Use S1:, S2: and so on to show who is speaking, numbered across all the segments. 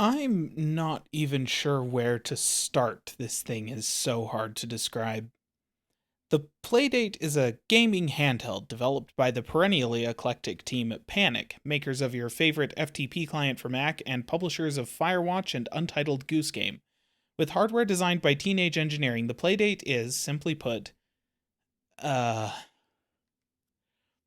S1: I'm not even sure where to start. This thing is so hard to describe. The Playdate is a gaming handheld developed by the perennially eclectic team at Panic, makers of your favorite FTP client for Mac and publishers of Firewatch and Untitled Goose Game. With hardware designed by teenage engineering, the Playdate is, simply put, uh.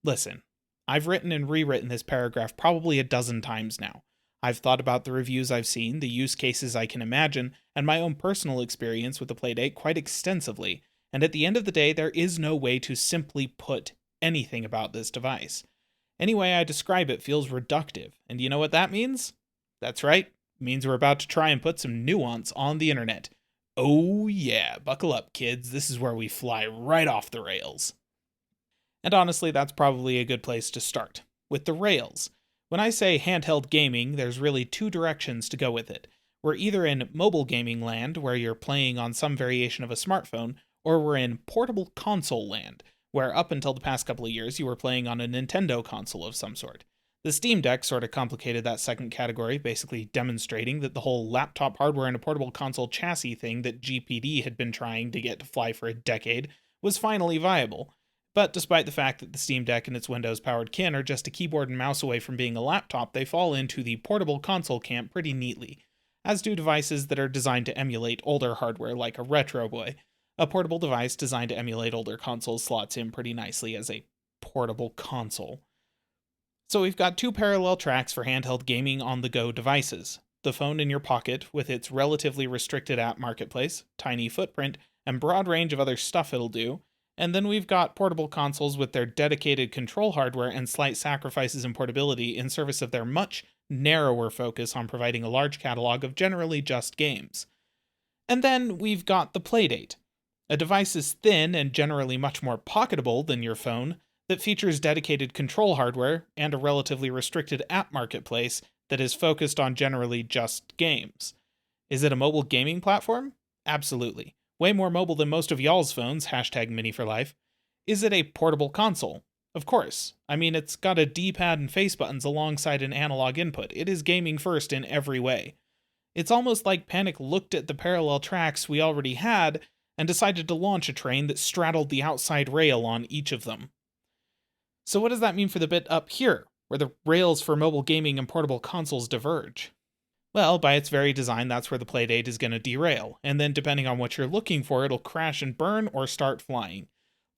S1: Listen, I've written and rewritten this paragraph probably a dozen times now. I've thought about the reviews I've seen, the use cases I can imagine, and my own personal experience with the Playdate quite extensively, and at the end of the day, there is no way to simply put anything about this device. Any way I describe it feels reductive, and you know what that means? That's right, it means we're about to try and put some nuance on the internet. Oh yeah, buckle up, kids, this is where we fly right off the rails. And honestly, that's probably a good place to start. With the rails. When I say handheld gaming, there's really two directions to go with it. We're either in mobile gaming land, where you're playing on some variation of a smartphone, or we're in portable console land, where up until the past couple of years you were playing on a Nintendo console of some sort. The Steam Deck sort of complicated that second category, basically demonstrating that the whole laptop hardware and a portable console chassis thing that GPD had been trying to get to fly for a decade was finally viable. But despite the fact that the Steam Deck and its Windows-powered kin are just a keyboard and mouse away from being a laptop, they fall into the portable console camp pretty neatly, as do devices that are designed to emulate older hardware like a Retro Boy. A portable device designed to emulate older consoles slots in pretty nicely as a portable console. So we've got two parallel tracks for handheld gaming on-the-go devices. The phone in your pocket, with its relatively restricted app marketplace, tiny footprint, and broad range of other stuff it'll do, and then we've got portable consoles with their dedicated control hardware and slight sacrifices in portability in service of their much narrower focus on providing a large catalog of generally just games. And then we've got the Playdate, a device as thin and generally much more pocketable than your phone that features dedicated control hardware and a relatively restricted app marketplace that is focused on generally just games. Is it a mobile gaming platform? Absolutely. Way more mobile than most of y'all's phones, hashtag mini for life. Is it a portable console? Of course. I mean, it's got a D-pad and face buttons alongside an analog input. It is gaming first in every way. It's almost like Panic looked at the parallel tracks we already had and decided to launch a train that straddled the outside rail on each of them. So what does that mean for the bit up here, where the rails for mobile gaming and portable consoles diverge? Well, by its very design, that's where the Playdate is going to derail, and then depending on what you're looking for, it'll crash and burn or start flying.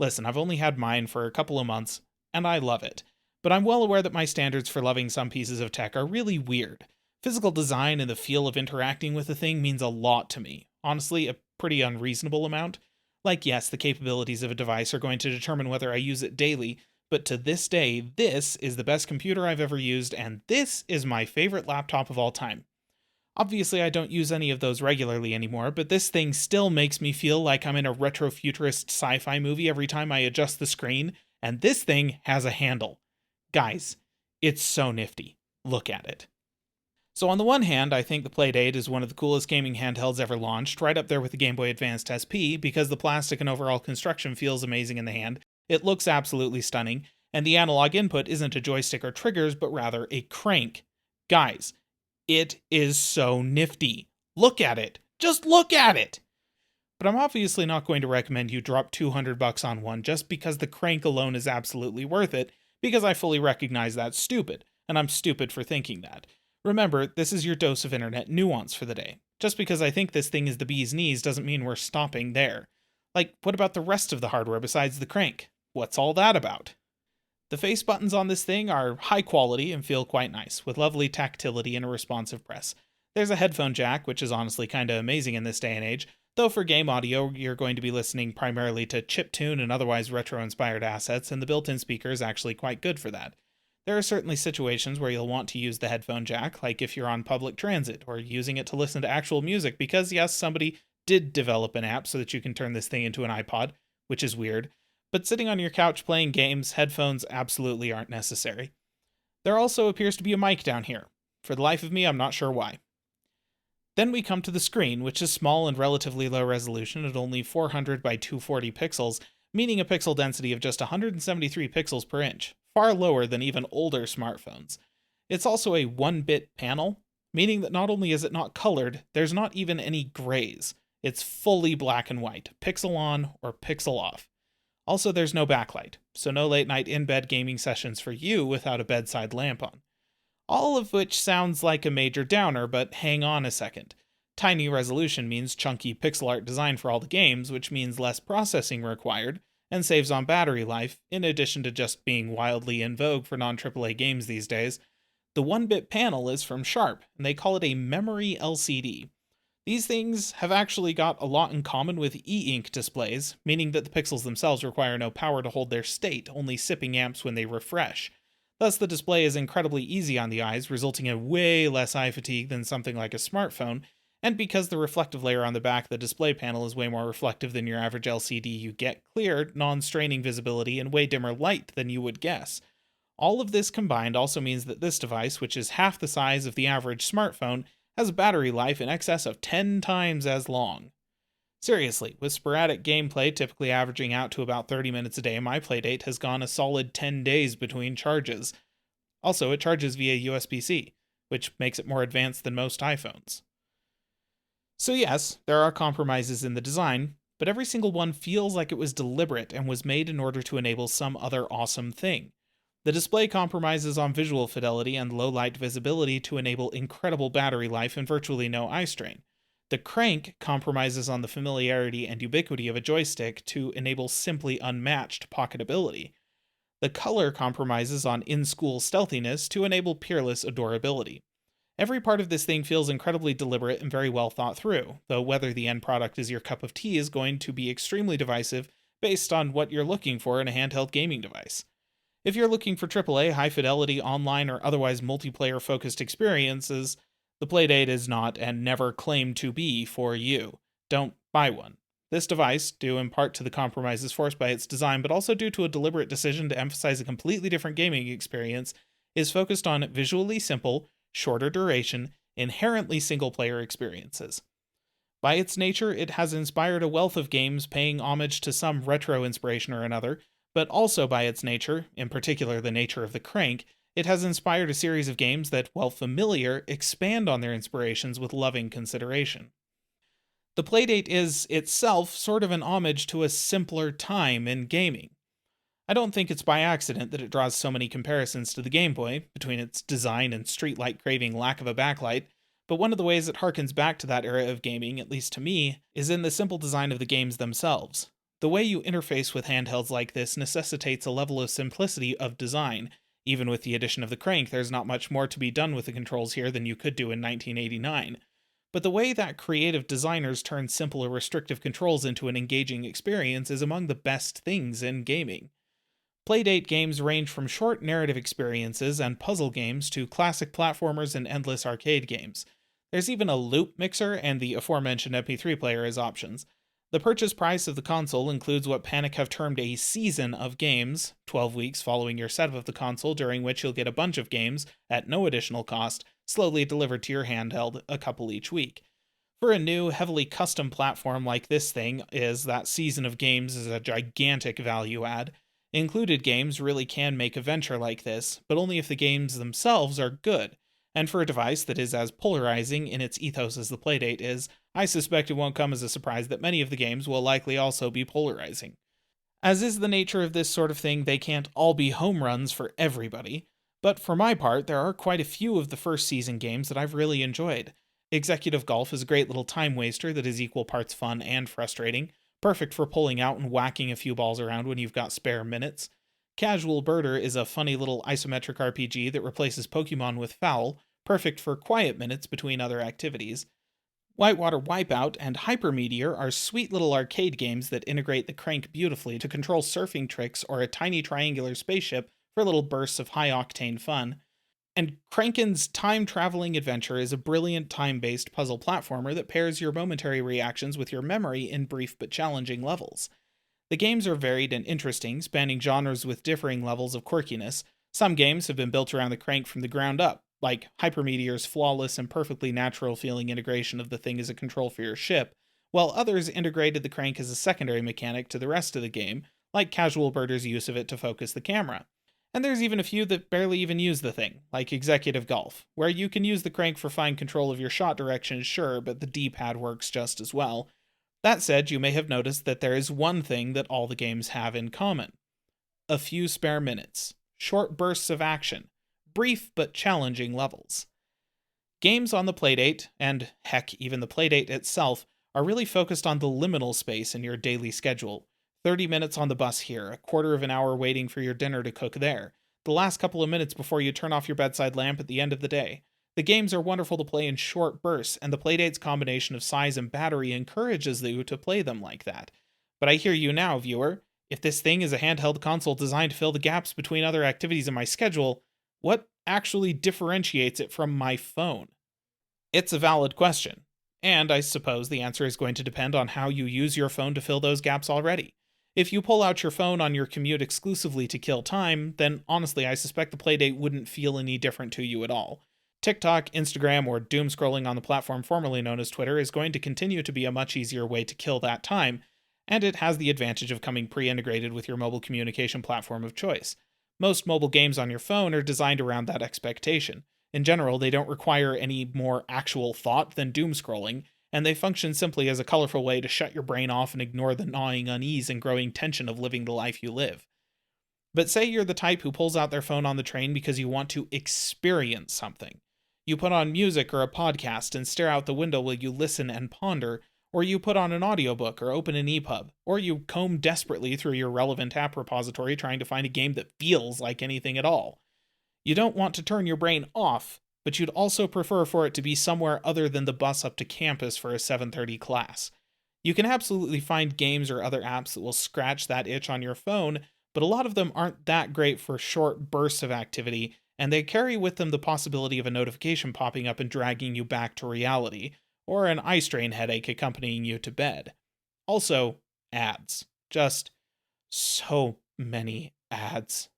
S1: Listen, I've only had mine for a couple of months, and I love it. But I'm well aware that my standards for loving some pieces of tech are really weird. Physical design and the feel of interacting with the thing means a lot to me. Honestly, a pretty unreasonable amount. Like, yes, the capabilities of a device are going to determine whether I use it daily, but to this day, this is the best computer I've ever used, and this is my favorite laptop of all time. Obviously, I don't use any of those regularly anymore, but this thing still makes me feel like I'm in a retro-futurist sci-fi movie every time I adjust the screen, and this thing has a handle. Guys, it's so nifty. Look at it. So on the one hand, I think the Playdate is one of the coolest gaming handhelds ever launched, right up there with the Game Boy Advanced SP, because the plastic and overall construction feels amazing in the hand, it looks absolutely stunning, and the analog input isn't a joystick or triggers, but rather a crank. Guys, it is so nifty. Look at it. Just look at it. But I'm obviously not going to recommend you drop $200 on one just because the crank alone is absolutely worth it, because I fully recognize that's stupid, and I'm stupid for thinking that. Remember, this is your dose of internet nuance for the day. Just because I think this thing is the bee's knees doesn't mean we're stopping there. Like, what about the rest of the hardware besides the crank? What's all that about? The face buttons on this thing are high quality and feel quite nice, with lovely tactility and a responsive press. There's a headphone jack, which is honestly kinda amazing in this day and age, though for game audio you're going to be listening primarily to chiptune and otherwise retro-inspired assets, and the built-in speaker is actually quite good for that. There are certainly situations where you'll want to use the headphone jack, like if you're on public transit, or using it to listen to actual music, because yes, somebody did develop an app so that you can turn this thing into an iPod, which is weird. But sitting on your couch playing games, headphones absolutely aren't necessary. There also appears to be a mic down here. For the life of me, I'm not sure why. Then we come to the screen, which is small and relatively low resolution at only 400 by 240 pixels, meaning a pixel density of just 173 pixels per inch, far lower than even older smartphones. It's also a 1-bit panel, meaning that not only is it not colored, there's not even any grays. It's fully black and white, pixel on or pixel off. Also, there's no backlight, so no late night in bed gaming sessions for you without a bedside lamp on. All of which sounds like a major downer, but hang on a second. Tiny resolution means chunky pixel art design for all the games, which means less processing required, and saves on battery life, in addition to just being wildly in vogue for non AAA games these days. The 1-bit panel is from Sharp, and they call it a memory LCD. These things have actually got a lot in common with e-ink displays, meaning that the pixels themselves require no power to hold their state, only sipping amps when they refresh. Thus, the display is incredibly easy on the eyes, resulting in way less eye fatigue than something like a smartphone, and because the reflective layer on the back of the display panel is way more reflective than your average LCD, you get clear, non-straining visibility and way dimmer light than you would guess. All of this combined also means that this device, which is half the size of the average smartphone, has a battery life in excess of 10 times as long. Seriously, with sporadic gameplay typically averaging out to about 30 minutes a day, my Playdate has gone a solid 10 days between charges. Also, it charges via USB-C, which makes it more advanced than most iPhones. So yes, there are compromises in the design, but every single one feels like it was deliberate and was made in order to enable some other awesome thing. The display compromises on visual fidelity and low light visibility to enable incredible battery life and virtually no eye strain. The crank compromises on the familiarity and ubiquity of a joystick to enable simply unmatched pocketability. The color compromises on in-school stealthiness to enable peerless adorability. Every part of this thing feels incredibly deliberate and very well thought through, though whether the end product is your cup of tea is going to be extremely divisive based on what you're looking for in a handheld gaming device. If you're looking for AAA, high-fidelity, online, or otherwise multiplayer-focused experiences, the Playdate is not and never claimed to be for you. Don't buy one. This device, due in part to the compromises forced by its design, but also due to a deliberate decision to emphasize a completely different gaming experience, is focused on visually simple, shorter duration, inherently single-player experiences. By its nature, it has inspired a wealth of games paying homage to some retro inspiration or another, but also by its nature, in particular the nature of the crank, it has inspired a series of games that, while familiar, expand on their inspirations with loving consideration. The Playdate is, itself, sort of an homage to a simpler time in gaming. I don't think it's by accident that it draws so many comparisons to the Game Boy, between its design and streetlight craving lack of a backlight, but one of the ways it harkens back to that era of gaming, at least to me, is in the simple design of the games themselves. The way you interface with handhelds like this necessitates a level of simplicity of design. Even with the addition of the crank, there's not much more to be done with the controls here than you could do in 1989. But the way that creative designers turn simple or restrictive controls into an engaging experience is among the best things in gaming. Playdate games range from short narrative experiences and puzzle games to classic platformers and endless arcade games. There's even a loop mixer and the aforementioned MP3 player as options. The purchase price of the console includes what Panic have termed a season of games, 12 weeks following your setup of the console, during which you'll get a bunch of games, at no additional cost, slowly delivered to your handheld, a couple each week. For a new, heavily custom platform like this thing, that season of games is a gigantic value add. Included games really can make a venture like this, but only if the games themselves are good. And for a device that is as polarizing in its ethos as the Playdate is, I suspect it won't come as a surprise that many of the games will likely also be polarizing. As is the nature of this sort of thing, they can't all be home runs for everybody, but for my part, there are quite a few of the first season games that I've really enjoyed. Executive Golf is a great little time waster that is equal parts fun and frustrating, perfect for pulling out and whacking a few balls around when you've got spare minutes. Casual Birder is a funny little isometric RPG that replaces Pokemon with Foul, perfect for quiet minutes between other activities. Whitewater Wipeout and Hyper Meteor are sweet little arcade games that integrate the crank beautifully to control surfing tricks or a tiny triangular spaceship for little bursts of high-octane fun. And Crankin's time-traveling adventure is a brilliant time-based puzzle platformer that pairs your momentary reactions with your memory in brief but challenging levels. The games are varied and interesting, spanning genres with differing levels of quirkiness. Some games have been built around the crank from the ground up, like Hypermeteor's flawless and perfectly natural-feeling integration of the thing as a control for your ship, while others integrated the crank as a secondary mechanic to the rest of the game, like Casual Birder's use of it to focus the camera. And there's even a few that barely even use the thing, like executive golf, where you can use the crank for fine control of your shot direction, sure, but the D-pad works just as well. That said, you may have noticed that there is one thing that all the games have in common: a few spare minutes, short bursts of action, brief but challenging levels. Games on the Playdate, and heck, even the Playdate itself, are really focused on the liminal space in your daily schedule. 30 minutes on the bus here, a quarter of an hour waiting for your dinner to cook there, the last couple of minutes before you turn off your bedside lamp at the end of the day. The games are wonderful to play in short bursts, and the Playdate's combination of size and battery encourages you to play them like that. But I hear you now, viewer. If this thing is a handheld console designed to fill the gaps between other activities in my schedule, what actually differentiates it from my phone? It's a valid question, and I suppose the answer is going to depend on how you use your phone to fill those gaps already. If you pull out your phone on your commute exclusively to kill time, then honestly I suspect the Playdate wouldn't feel any different to you at all. TikTok, Instagram, or doom scrolling on the platform formerly known as Twitter is going to continue to be a much easier way to kill that time, and it has the advantage of coming pre-integrated with your mobile communication platform of choice. Most mobile games on your phone are designed around that expectation. In general, they don't require any more actual thought than doom scrolling, and they function simply as a colorful way to shut your brain off and ignore the gnawing unease and growing tension of living the life you live. But say you're the type who pulls out their phone on the train because you want to experience something. You put on music or a podcast and stare out the window while you listen and ponder, or you put on an audiobook or open an EPUB, or you comb desperately through your relevant app repository trying to find a game that feels like anything at all. You don't want to turn your brain off, but you'd also prefer for it to be somewhere other than the bus up to campus for a 7:30 class. You can absolutely find games or other apps that will scratch that itch on your phone, but a lot of them aren't that great for short bursts of activity, and they carry with them the possibility of a notification popping up and dragging you back to reality, or an eye strain headache accompanying you to bed. Also, ads. Just so many ads.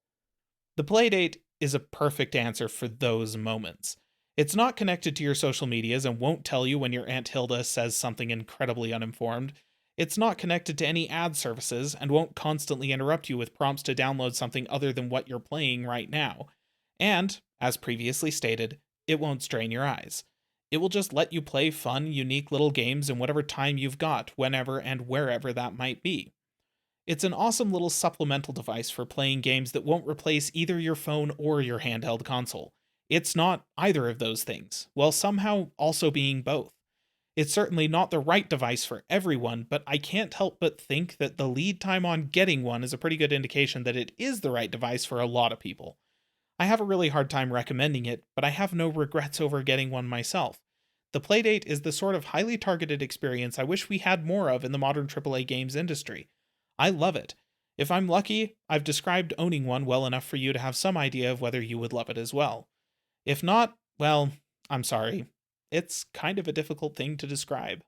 S1: The Playdate is a perfect answer for those moments. It's not connected to your social medias and won't tell you when your Aunt Hilda says something incredibly uninformed. It's not connected to any ad services and won't constantly interrupt you with prompts to download something other than what you're playing right now. And, as previously stated, it won't strain your eyes. It will just let you play fun, unique little games in whatever time you've got, whenever and wherever that might be. It's an awesome little supplemental device for playing games that won't replace either your phone or your handheld console. It's not either of those things, while somehow also being both. It's certainly not the right device for everyone, but I can't help but think that the lead time on getting one is a pretty good indication that it is the right device for a lot of people. I have a really hard time recommending it, but I have no regrets over getting one myself. The Playdate is the sort of highly targeted experience I wish we had more of in the modern AAA games industry. I love it. If I'm lucky, I've described owning one well enough for you to have some idea of whether you would love it as well. If not, well, I'm sorry. It's kind of a difficult thing to describe.